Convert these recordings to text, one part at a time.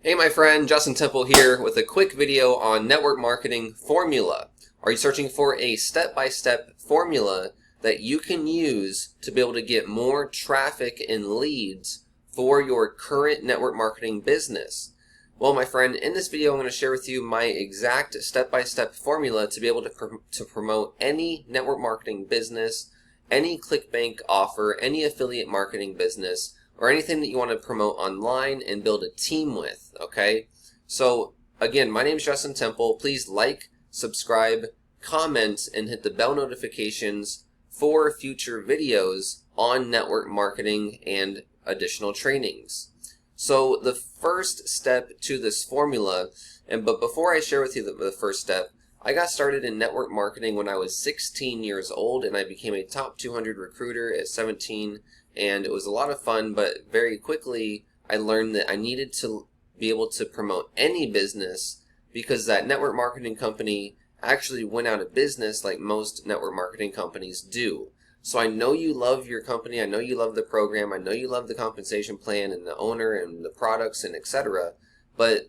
Hey my friend, Justin Temple here with a quick video on network marketing formula. Are you searching for a step-by-step formula that you can use to be able to get more traffic and leads for your current network marketing business? Well, my friend, in this video I'm going to share with you my exact step-by-step formula to be able to promote any network marketing business, any ClickBank offer, any affiliate marketing business, or anything that you want to promote online and build a team with, okay? So, again, my name is Justin Temple. Please like, subscribe, comment, and hit the bell notifications for future videos on network marketing and additional trainings. So, the first step to this formula, but before I share with you the first step, I got started in network marketing when I was 16 years old, and I became a top 200 recruiter at 17. And it was a lot of fun, but very quickly I learned that I needed to be able to promote any business because that network marketing company actually went out of business like most network marketing companies do. So I know you love your company, I know you love the program, I know you love the compensation plan and the owner and the products and etc. But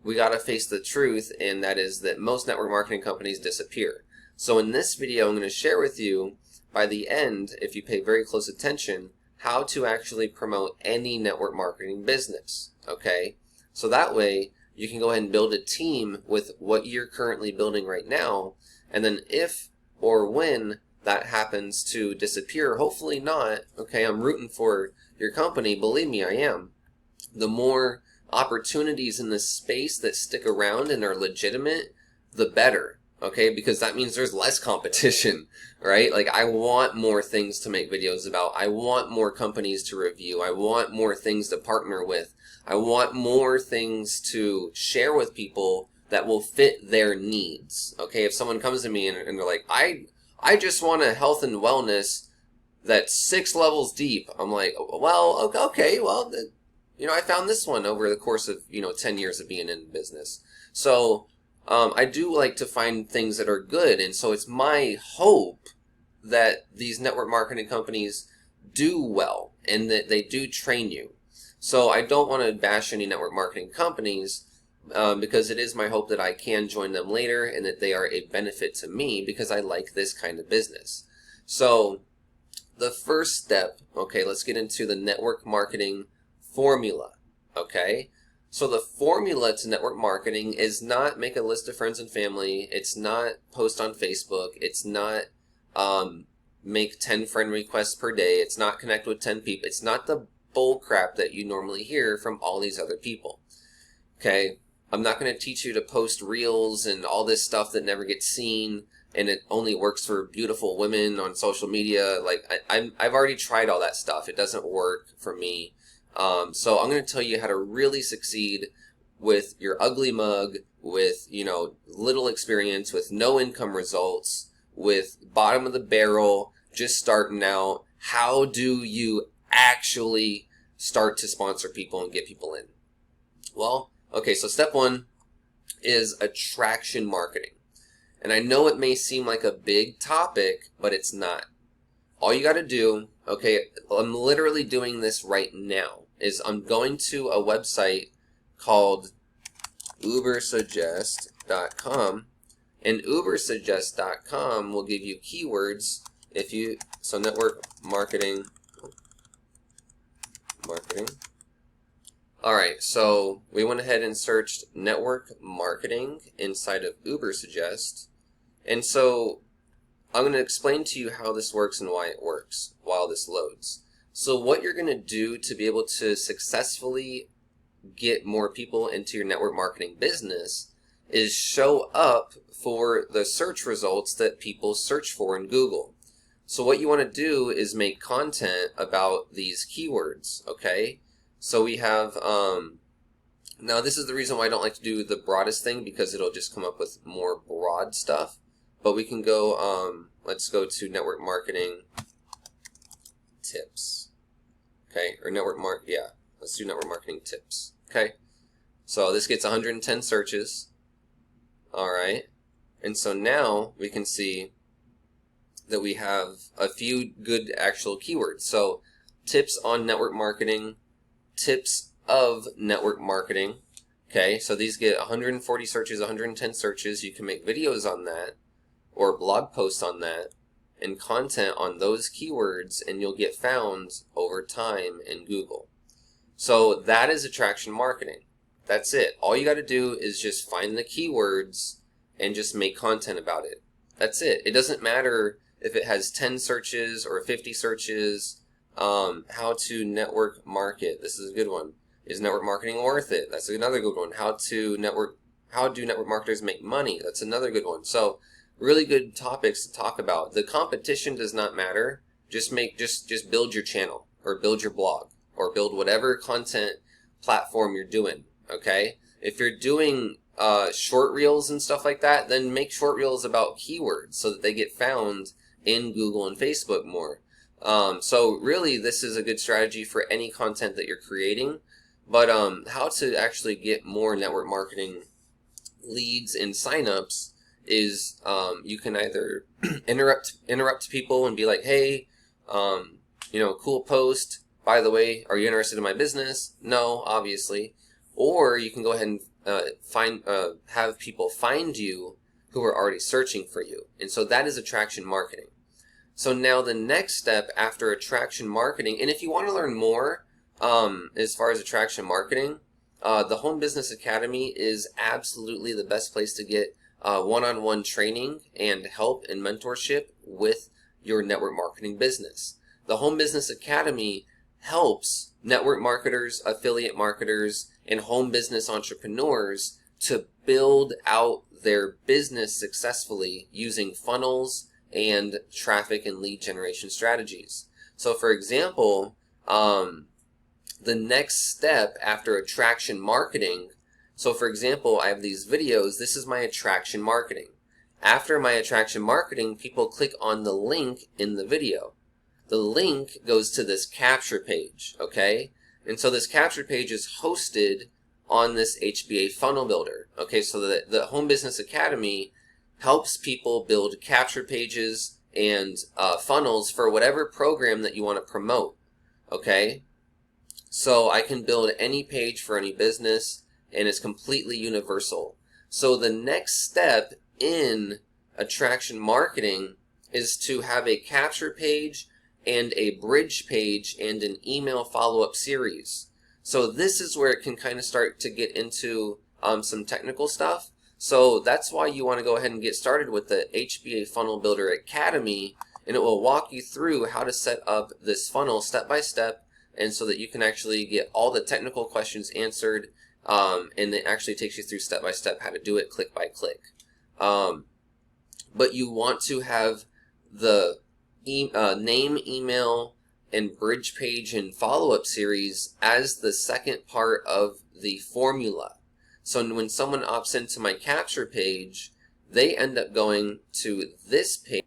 we got to face the truth, and that is that most network marketing companies disappear. So in this video I'm going to share with you by the end, if you pay very close attention, how to actually promote any network marketing business, okay? So that way, you can go ahead and build a team with what you're currently building right now, and then if or when that happens to disappear, hopefully not, okay, I'm rooting for your company, believe me, I am. The more opportunities in this space that stick around and are legitimate, the better. Okay, because that means there's less competition, right? Like, I want more things to make videos about. I want more companies to review. I want more things to partner with. I want more things to share with people that will fit their needs. Okay, if someone comes to me and they're like, I just want a health and wellness that's 6 levels deep. I'm like, well, okay, well, I found this one over the course of, 10 years of being in business. So, I do like to find things that are good, and so it's my hope that these network marketing companies do well and that they do train you. So I don't want to bash any network marketing companies because it is my hope that I can join them later and that they are a benefit to me because I like this kind of business. So the first step, okay, let's get into the network marketing formula, okay? So the formula to network marketing is not make a list of friends and family. It's not post on Facebook. It's not make 10 friend requests per day. It's not connect with 10 people. It's not the bull crap that you normally hear from all these other people. Okay? I'm not going to teach you to post reels and all this stuff that never gets seen and it only works for beautiful women on social media. Like, I've already tried all that stuff. It doesn't work for me. So I'm going to tell you how to really succeed with your ugly mug, with, little experience, with no income results, with bottom of the barrel, just starting out. How do you actually start to sponsor people and get people in? Well, okay, so step 1 is attraction marketing. And I know it may seem like a big topic, but it's not. All you got to do, okay, I'm literally doing this right now, is I'm going to a website called ubersuggest.com, and ubersuggest.com will give you keywords so network marketing. Alright, so we went ahead and searched network marketing inside of Ubersuggest, and so I'm going to explain to you how this works and why it works while this loads. So what you're going to do to be able to successfully get more people into your network marketing business is show up for the search results that people search for in Google. So what you want to do is make content about these keywords, okay? So we have, now this is the reason why I don't like to do the broadest thing because it'll just come up with more broad stuff. But we can go, let's go to network marketing tips, okay, or let's do network marketing tips, okay. So this gets 110 searches, all right, and so now we can see that we have a few good actual keywords. So tips on network marketing, tips of network marketing, Okay, so these get 140 searches, 110 searches. You can make videos on that or blog posts on that and content on those keywords, and you'll get found over time in Google. So that is attraction marketing. That's it. All you got to do is just find the keywords and just make content about it. That's it. It doesn't matter if it has 10 searches or 50 searches. How to network market. This is a good one. Is network marketing worth it? That's another good one. How do network marketers make money? That's another good one. So really good topics to talk about. The competition does not matter. Just build your channel or build your blog or build whatever content platform you're doing. Okay? If you're doing short reels and stuff like that, then make short reels about keywords so that they get found in Google and Facebook more. So really, this is a good strategy for any content that you're creating. But how to actually get more network marketing leads and signups is you can either interrupt people and be like, hey, cool post. By the way, are you interested in my business? No, obviously. Or you can go ahead and have people find you who are already searching for you. And so that is attraction marketing. So now the next step after attraction marketing, and if you want to learn more as far as attraction marketing, the Home Business Academy is absolutely the best place to get one-on-one training and help and mentorship with your network marketing business. The Home Business Academy helps network marketers, affiliate marketers, and home business entrepreneurs to build out their business successfully using funnels and traffic and lead generation strategies. So for example, the next step after attraction marketing, so for example, I have these videos. This is my attraction marketing. After my attraction marketing, people click on the link in the video. The link goes to this capture page, okay? And so this capture page is hosted on this HBA funnel builder, okay? So the Home Business Academy helps people build capture pages and funnels for whatever program that you want to promote, okay? So I can build any page for any business, and it's completely universal. So the next step in attraction marketing is to have a capture page and a bridge page and an email follow-up series. So this is where it can kind of start to get into some technical stuff. So that's why you want to go ahead and get started with the HBA Funnel Builder Academy, and it will walk you through how to set up this funnel step by step, and so that you can actually get all the technical questions answered, and it actually takes you through step by step how to do it click by click. But you want to have the name, email, and bridge page and follow-up series as the second part of the formula. So when someone opts into my capture page, they end up going to this page.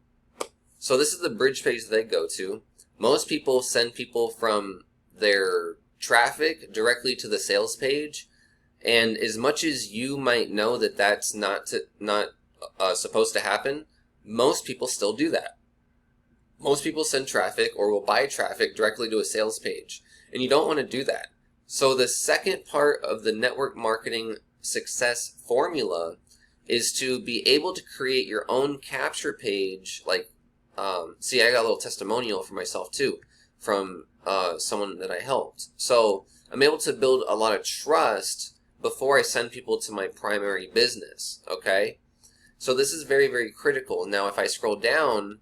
So this is the bridge page they go to. Most people send people from their traffic directly to the sales page, and as much as you might know that that's not supposed to happen, most people still do that. Most people send traffic or will buy traffic directly to a sales page, and you don't want to do that. So the second part of the network marketing success formula is to be able to create your own capture page. Like, see, I got a little testimonial for myself too from someone that I helped. So I'm able to build a lot of trust before I send people to my primary business, okay? So this is very, very critical. Now, if I scroll down,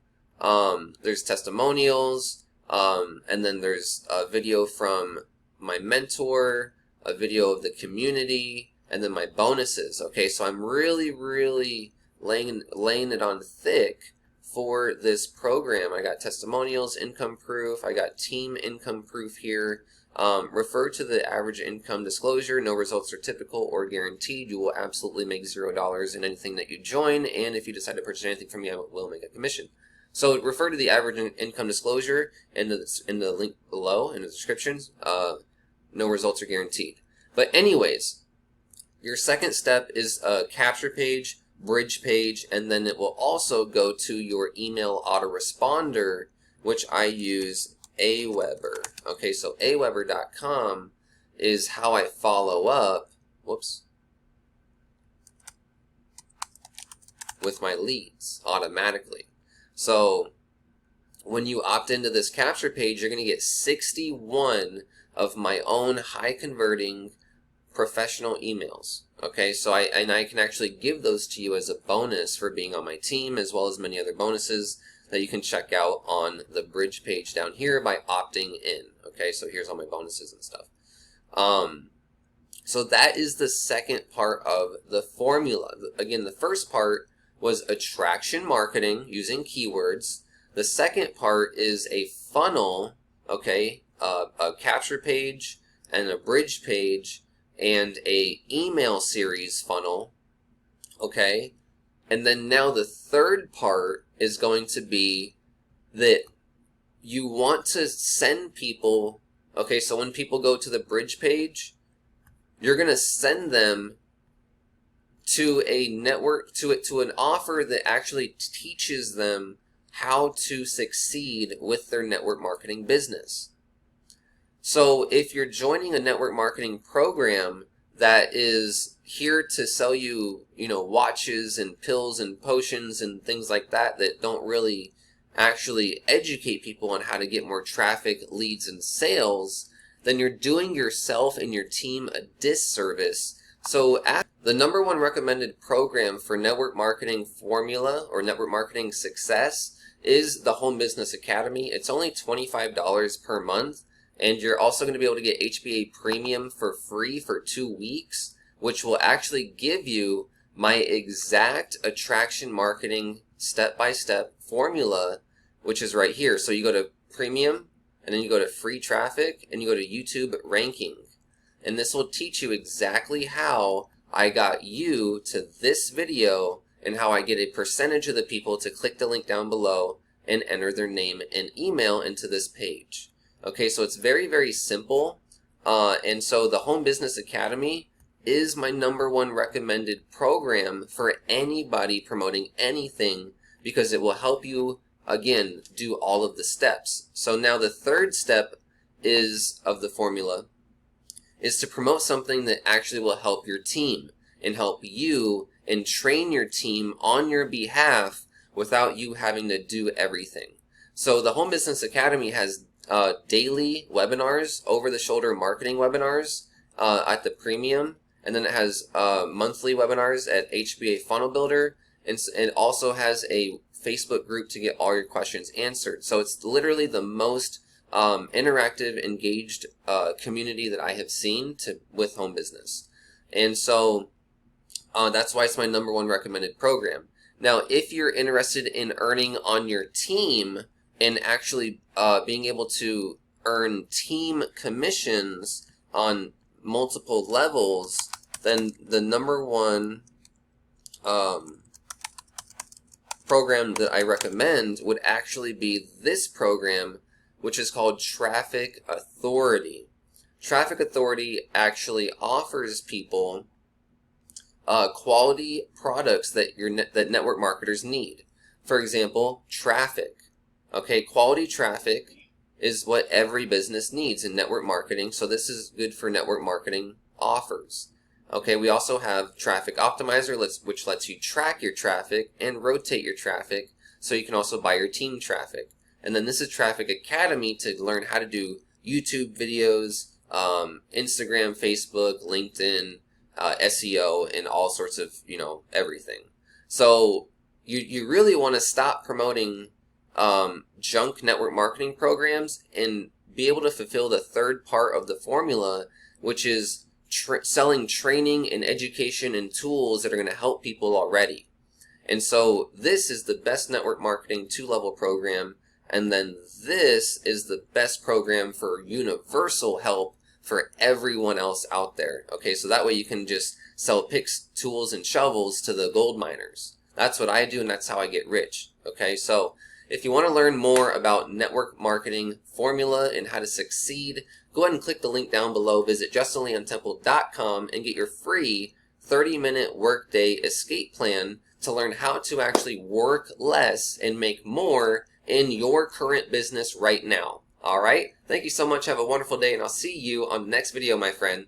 there's testimonials, and then there's a video from my mentor, a video of the community, and then my bonuses, okay? So I'm really, really laying it on thick for this program. I got testimonials, income proof, I got team income proof here. Refer to the average income disclosure. No results are typical or guaranteed. You will absolutely make $0 in anything that you join, and if you decide to purchase anything from me, I will make a commission. So refer to the average income disclosure in the link below in the descriptions. No results are guaranteed. But anyways, your second step is a capture page, bridge page, and then it will also go to your email autoresponder, which I use Aweber. Okay, so aweber.com is how I follow up. Whoops, with my leads automatically. So when you opt into this capture page, you're going to get 61 of my own high converting professional emails. Okay, so I can actually give those to you as a bonus for being on my team, as well as many other bonuses that you can check out on the bridge page down here by opting in. Okay, so here's all my bonuses and stuff. So that is the second part of the formula. Again, the first part was attraction marketing using keywords. The second part is a funnel, okay, a capture page and a bridge page and a email series funnel, okay? And then now the third part is going to be that you want to send people, okay, so when people go to the bridge page, you're going to send them to a network, to an offer that actually teaches them how to succeed with their network marketing business. So if you're joining a network marketing program that is here to sell you, watches and pills and potions and things like that that don't really actually educate people on how to get more traffic, leads, and sales, then you're doing yourself and your team a disservice. So the number one recommended program for network marketing formula or network marketing success is the Home Business Academy. It's only $25 per month, and you're also going to be able to get HBA Premium for free for 2 weeks, which will actually give you my exact attraction marketing step-by-step formula, which is right here. So you go to Premium, and then you go to Free Traffic, and you go to YouTube Ranking. And this will teach you exactly how I got you to this video and how I get a percentage of the people to click the link down below and enter their name and email into this page. Okay, so it's very, very simple. And so the Home Business Academy is my number one recommended program for anybody promoting anything, because it will help you, again, do all of the steps. So now the third step of the formula is to promote something that actually will help your team and help you and train your team on your behalf without you having to do everything. So the Home Business Academy has daily webinars, over-the-shoulder marketing webinars at the premium, and then it has monthly webinars at HBA Funnel Builder, and it also has a Facebook group to get all your questions answered. So it's literally the most interactive, engaged community that I have seen with home business. And so that's why it's my number one recommended program. Now, if you're interested in earning on your team and actually being able to earn team commissions on multiple levels, then the number one program that I recommend would actually be this program, which is called Traffic Authority. Traffic Authority actually offers people quality products that that network marketers need. For example, traffic. Okay, quality traffic is what every business needs in network marketing, so this is good for network marketing offers. Okay, we also have Traffic Optimizer, which lets you track your traffic and rotate your traffic, so you can also buy your team traffic. And then this is Traffic Academy to learn how to do YouTube videos, Instagram, Facebook, LinkedIn, SEO, and all sorts of, everything. So you really want to stop promoting junk network marketing programs and be able to fulfill the third part of the formula, which is selling training and education and tools that are going to help people already. And so this is the best network marketing 2-level program, and then this is the best program for universal help for everyone else out there. Okay, so that way you can just sell picks, tools, and shovels to the gold miners. That's what I do, and that's how I get rich. Okay, so if you want to learn more about network marketing formula and how to succeed, go ahead and click the link down below. Visit justonleontemple.com and get your free 30-minute workday escape plan to learn how to actually work less and make more in your current business right now. All right? Thank you so much. Have a wonderful day, and I'll see you on the next video, my friend.